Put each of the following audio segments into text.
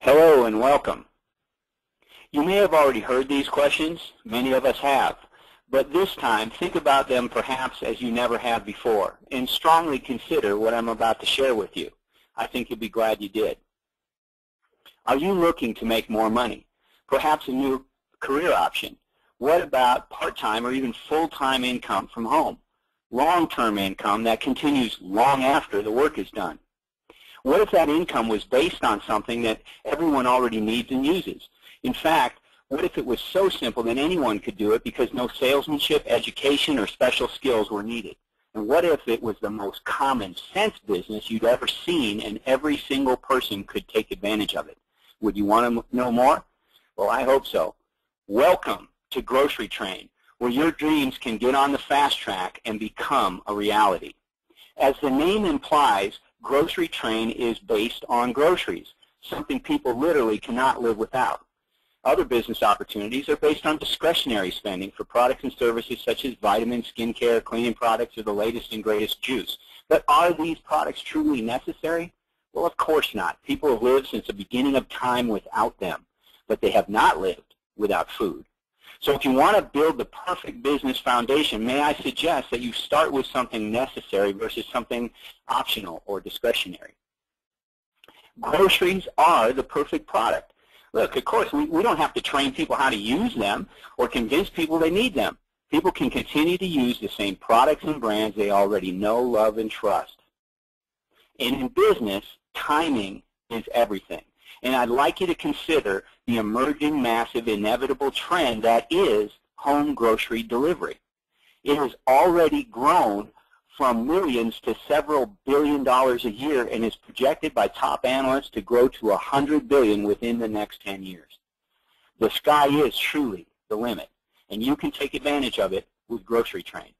Hello and welcome. You may have already heard these questions. Many of us have. But this time, think about them perhaps as you never have before, and strongly consider what I'm about to share with you. I think you'll be glad you did. Are you looking to make more money? Perhaps a new career option? What about part-time or even full-time income from home? Long-term income that continues long after the work is done? What if that income was based on something that everyone already needs and uses? In fact, what if it was so simple that anyone could do it because no salesmanship, education, or special skills were needed? And what if it was the most common sense business you'd ever seen and every single person could take advantage of it? Would you want to know more? Well, I hope so. Welcome to Grocery Train, where your dreams can get on the fast track and become a reality. As the name implies, Grocery Train is based on groceries, something people literally cannot live without. Other business opportunities are based on discretionary spending for products and services such as vitamins, skincare, cleaning products, or the latest and greatest juice. But are these products truly necessary? Well, of course not. People have lived since the beginning of time without them, but they have not lived without food. So if you want to build the perfect business foundation, may I suggest that you start with something necessary versus something optional or discretionary. Groceries are the perfect product. Look, of course, we don't have to train people how to use them or convince people they need them. People can continue to use the same products and brands they already know, love, and trust. And in business, timing is everything. And I'd like you to consider the emerging massive inevitable trend that is home grocery delivery. It has already grown from millions to several $billion a year and is projected by top analysts to grow to $100 billion within the next 10 years. The sky is truly the limit, and you can take advantage of it with Grocery Train.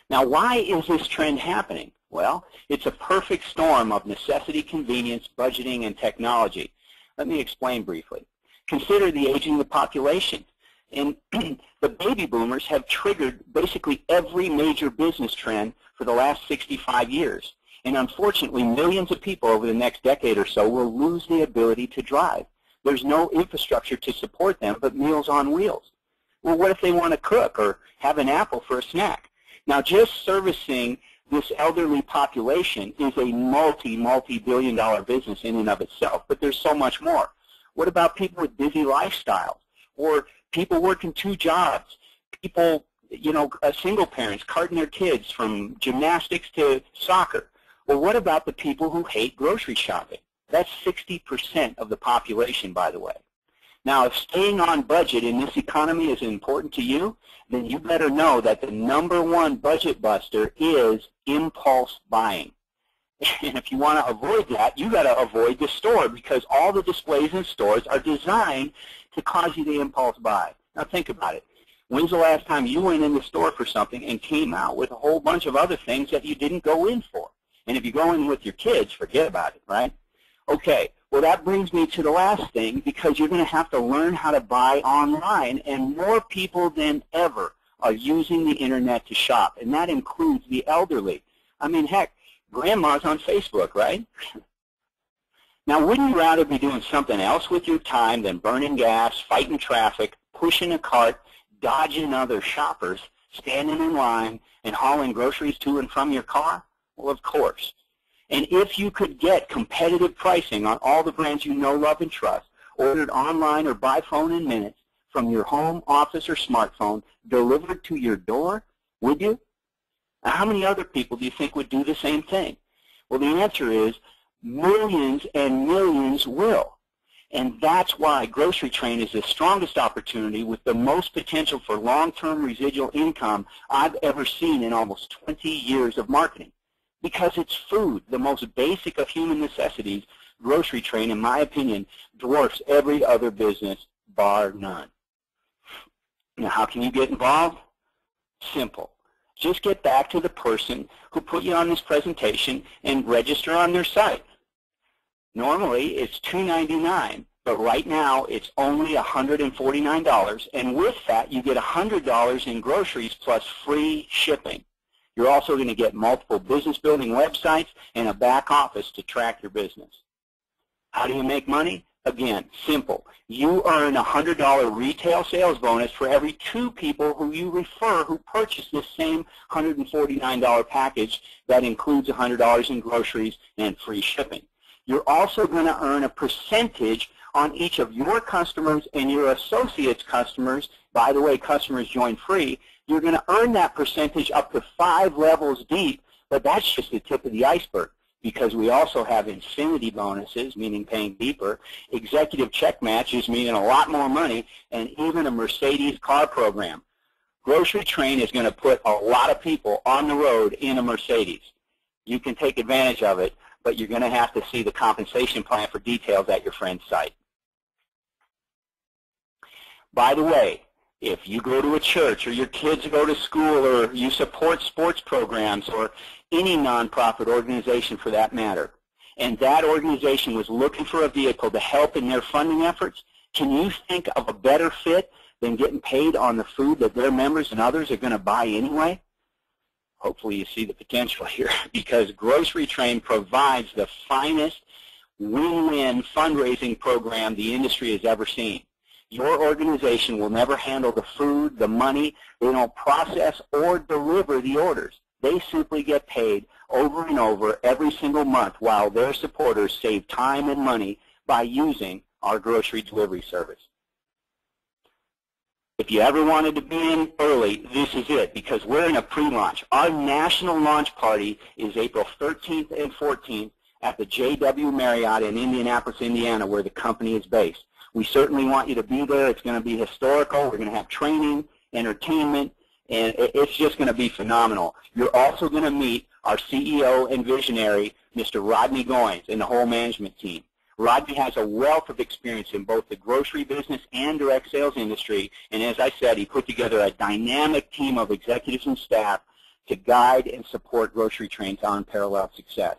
Now, why is this trend happening? Well, it's a perfect storm of necessity, convenience, budgeting, and technology. Let me explain briefly. Consider the aging of the population. And the baby boomers have triggered basically every major business trend for the last 65 years. And unfortunately, millions of people over the next decade or so will lose the ability to drive. There's no infrastructure to support them but Meals on Wheels. Well, what if they want to cook or have an apple for a snack? Now, just servicing this elderly population is a multi-billion-dollar business in and of itself, but there's so much more. What about people with busy lifestyles, or people working 2 jobs, people, single parents carting their kids from gymnastics to soccer? Well, what about the people who hate grocery shopping? That's 60% of the population, by the way. Now, if staying on budget in this economy is important to you, then you better know that the #1 budget buster is impulse buying. And if you want to avoid that, you got to avoid the store, because all the displays in stores are designed to cause you to impulse buy. Now think about it. When's the last time you went in the store for something and came out with a whole bunch of other things that you didn't go in for? And if you go in with your kids, forget about it, right? Okay, well, that brings me to the last thing, because you're going to have to learn how to buy online, and more people than ever are using the internet to shop, and that includes the elderly. I mean, heck, grandma's on Facebook, right? Now, wouldn't you rather be doing something else with your time than burning gas, fighting traffic, pushing a cart, dodging other shoppers, standing in line, and hauling groceries to and from your car? Well, of course. And if you could get competitive pricing on all the brands you know, love, and trust, ordered online or by phone in minutes from your home, office, or smartphone, delivered to your door, would you? Now, how many other people do you think would do the same thing? Well, the answer is millions and millions will. And that's why Grocery Train is the strongest opportunity with the most potential for long-term residual income I've ever seen in almost 20 years of marketing. Because it's food, the most basic of human necessities. Grocery Train, in my opinion, dwarfs every other business, bar none. Now, how can you get involved? Simple. Just get back to the person who put you on this presentation and register on their site. Normally, it's $2.99, but right now it's only $149, and with that, you get $100 in groceries plus free shipping. You're also going to get multiple business-building websites and a back office to track your business. How do you make money? Again, simple. You earn a $100 retail sales bonus for every 2 people who you refer who purchase this same $149 package that includes $100 in groceries and free shipping. You're also going to earn a percentage on each of your customers and your associates' customers. By the way, customers join free. You're going to earn that percentage up to 5 levels deep, but that's just the tip of the iceberg, because we also have infinity bonuses, meaning paying deeper, executive check matches, meaning a lot more money, and even a Mercedes car program. Grocery Train is going to put a lot of people on the road in a Mercedes. You can take advantage of it, but you're going to have to see the compensation plan for details at your friend's site. By the way, if you go to a church or your kids go to school or you support sports programs or any nonprofit organization for that matter, and that organization was looking for a vehicle to help in their funding efforts, can you think of a better fit than getting paid on the food that their members and others are going to buy anyway? Hopefully you see the potential here, because Grocery Train provides the finest win-win fundraising program the industry has ever seen. Your organization will never handle the food, the money. They don't process or deliver the orders. They simply get paid over and over every single month while their supporters save time and money by using our grocery delivery service. If you ever wanted to be in early, this is it, because we're in a pre-launch. Our national launch party is April 13th and 14th at the JW Marriott in Indianapolis, Indiana, where the company is based. We certainly want you to be there. It's going to be historical. We're going to have training, entertainment, and it's just going to be phenomenal. You're also going to meet our CEO and visionary, Mr. Rodney Goins, and the whole management team. Rodney has a wealth of experience in both the grocery business and direct sales industry, and as I said, he put together a dynamic team of executives and staff to guide and support Grocery Train's unparalleled success.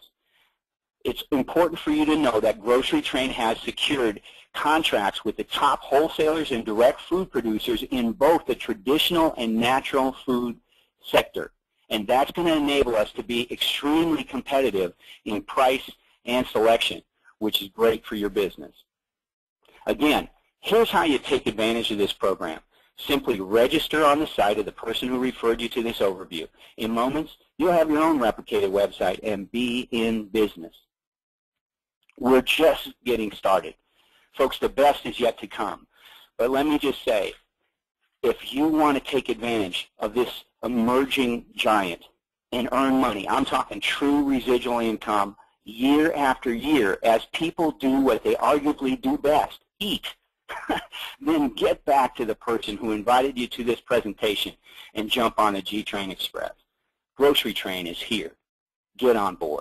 It's important for you to know that Grocery Train has secured contracts with the top wholesalers and direct food producers in both the traditional and natural food sector. And that's going to enable us to be extremely competitive in price and selection, which is great for your business. Again, here's how you take advantage of this program. Simply register on the site of the person who referred you to this overview. In moments, you'll have your own replicated website and be in business. We're just getting started. Folks, the best is yet to come. But let me just say, if you want to take advantage of this emerging giant and earn money, I'm talking true residual income year after year as people do what they arguably do best, eat, then get back to the person who invited you to this presentation and jump on the G-Train Express. Grocery Train is here. Get on board.